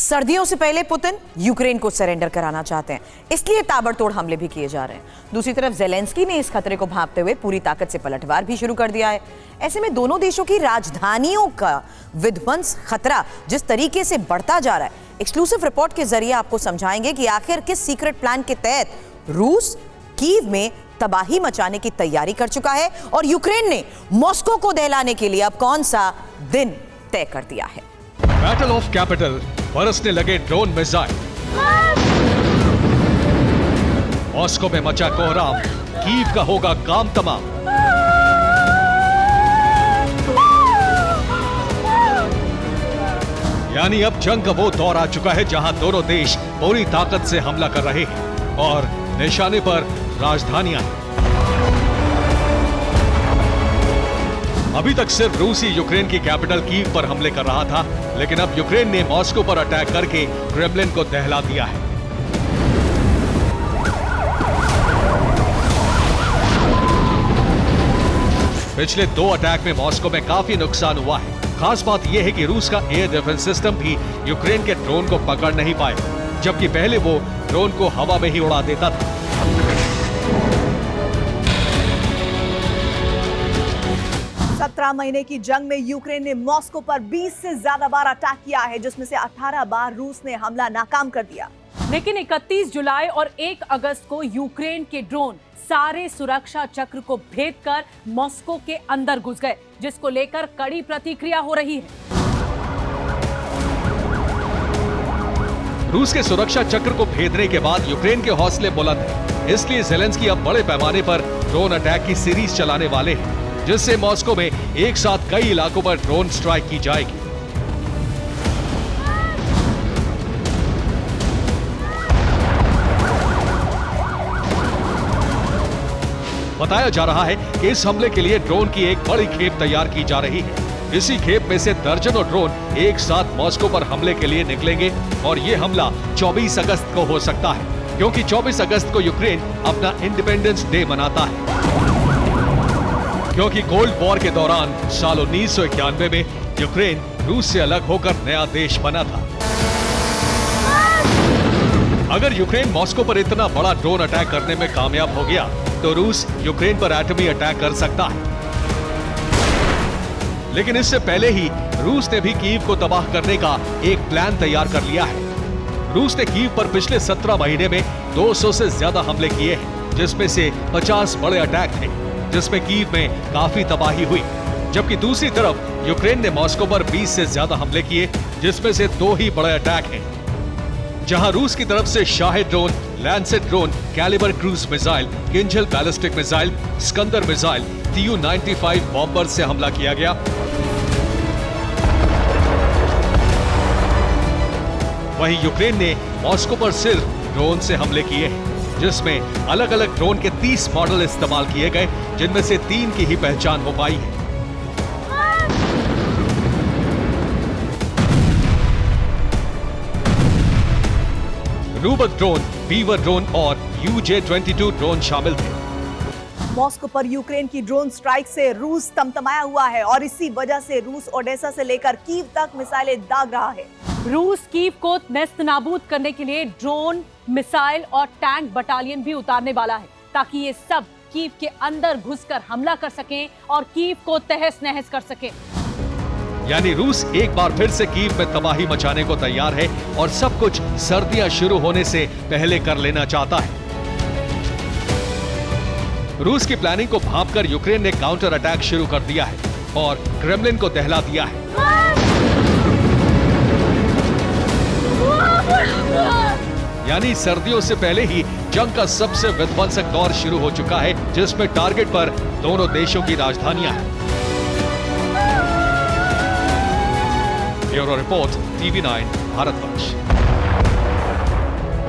सर्दियों से पहले पुतिन यूक्रेन को सरेंडर कराना चाहते हैं, इसलिए ताबड़तोड़ हमले भी किए जा रहे हैं। दूसरी तरफ ज़ेलेंस्की ने इस खतरे को भांपते हुए पूरी ताकत से पलटवार भी शुरू कर दिया है। ऐसे में दोनों देशों की राजधानियों का विध्वंस खतरा जिस तरीके से बढ़ता जा रहा है, एक्सक्लूसिव रिपोर्ट के जरिए आपको समझाएंगे कि आखिर किस सीक्रेट प्लान के तहत रूस कीव में तबाही मचाने की तैयारी कर चुका है और यूक्रेन ने मॉस्को को दहलाने के लिए अब कौन सा दिन तय कर दिया है। बैटल ऑफ कैपिटल, बरसने लगे ड्रोन मिसाइल, मॉस्को में मचा कोहराम, कीव का होगा काम तमाम। यानी अब जंग का वो दौर आ चुका है जहां दोनों देश पूरी ताकत से हमला कर रहे हैं और निशाने पर राजधानियां हैं। अभी तक सिर्फ रूस ही यूक्रेन की कैपिटल कीव पर हमले कर रहा था, लेकिन अब यूक्रेन ने मॉस्को पर अटैक करके क्रेमलिन को दहला दिया है। पिछले 2 अटैक में मॉस्को में काफी नुकसान हुआ है। खास बात यह है कि रूस का एयर डिफेंस सिस्टम भी यूक्रेन के ड्रोन को पकड़ नहीं पाए, जबकि पहले वो ड्रोन को हवा में ही उड़ा देता था। महीने की जंग में यूक्रेन ने मॉस्को पर 20 से ज्यादा बार अटैक किया है, जिसमें से 18 बार रूस ने हमला नाकाम कर दिया। लेकिन 31 जुलाई और 1 अगस्त को यूक्रेन के ड्रोन सारे सुरक्षा चक्र को भेदकर मॉस्को के अंदर घुस गए, जिसको लेकर कड़ी प्रतिक्रिया हो रही है। रूस के सुरक्षा चक्र को भेदने के बाद यूक्रेन के हौसले बुलंद हैं, इसलिए ज़ेलेंस्की अब बड़े पैमाने पर ड्रोन अटैक की सीरीज चलाने वाले हैं, जिससे मॉस्को में एक साथ कई इलाकों पर ड्रोन स्ट्राइक की जाएगी। बताया जा रहा है कि इस हमले के लिए ड्रोन की एक बड़ी खेप तैयार की जा रही है। इसी खेप में से दर्जनों ड्रोन एक साथ मॉस्को पर हमले के लिए निकलेंगे और ये हमला 24 अगस्त को हो सकता है, क्योंकि 24 अगस्त को यूक्रेन अपना इंडिपेंडेंस डे मनाता है। क्योंकि कोल्ड वॉर के दौरान साल 1991 में यूक्रेन रूस से अलग होकर नया देश बना था। अगर यूक्रेन मॉस्को पर इतना बड़ा ड्रोन अटैक करने में कामयाब हो गया तो रूस यूक्रेन पर एटमी अटैक कर सकता है। लेकिन इससे पहले ही रूस ने भी कीव को तबाह करने का एक प्लान तैयार कर लिया है। रूस ने कीव पर पिछले 17 महीने में 200 से ज्यादा हमले किए हैं, जिसमें से 50 बड़े अटैक थे, जिसमें कीव में काफी तबाही हुई। जबकि दूसरी तरफ यूक्रेन ने मॉस्को पर 20 से ज्यादा हमले किए, जिसमें से 2 ही बड़े अटैक हैं, जहां रूस की तरफ से Shahed drone, Lancet drone, Kalibr cruise missile, Kinzhal ballistic missile, Iskander missile, Tu-95 bomber से हमला किया गया। वहीं यूक्रेन ने मॉस्को पर सिर्फ ड्रोन से हमले किए हैं, जिसमें अलग अलग ड्रोन के 30 मॉडल इस्तेमाल किए गए, जिनमें से 3 की ही पहचान हो पाई है। रूबक ड्रोन, बीवर ड्रोन और UJ-22 ड्रोन शामिल थे। मॉस्को पर यूक्रेन की ड्रोन स्ट्राइक से रूस तमतमाया हुआ है और इसी वजह से रूस ओडेसा से लेकर कीव तक मिसाइलें दाग रहा है। रूस कीव को नेस्तनाबूद करने के लिए ड्रोन, मिसाइल और टैंक बटालियन भी उतारने वाला है, ताकि ये सब कीव के अंदर घुसकर हमला कर सकें और कीव को तहस नहस कर सकें। यानी रूस एक बार फिर से कीव में तबाही मचाने को तैयार है और सब कुछ सर्दियां शुरू होने से पहले कर लेना चाहता है। रूस की प्लानिंग को भांपकर यूक्रेन ने काउंटर अटैक शुरू कर दिया है और क्रेमलिन को दहला दिया है। यानी सर्दियों से पहले ही जंग का सबसे विध्वंसक दौर शुरू हो चुका है, जिसमें टारगेट पर दोनों देशों की राजधानियां हैं। Bureau report, TV9 Bharatvarsh.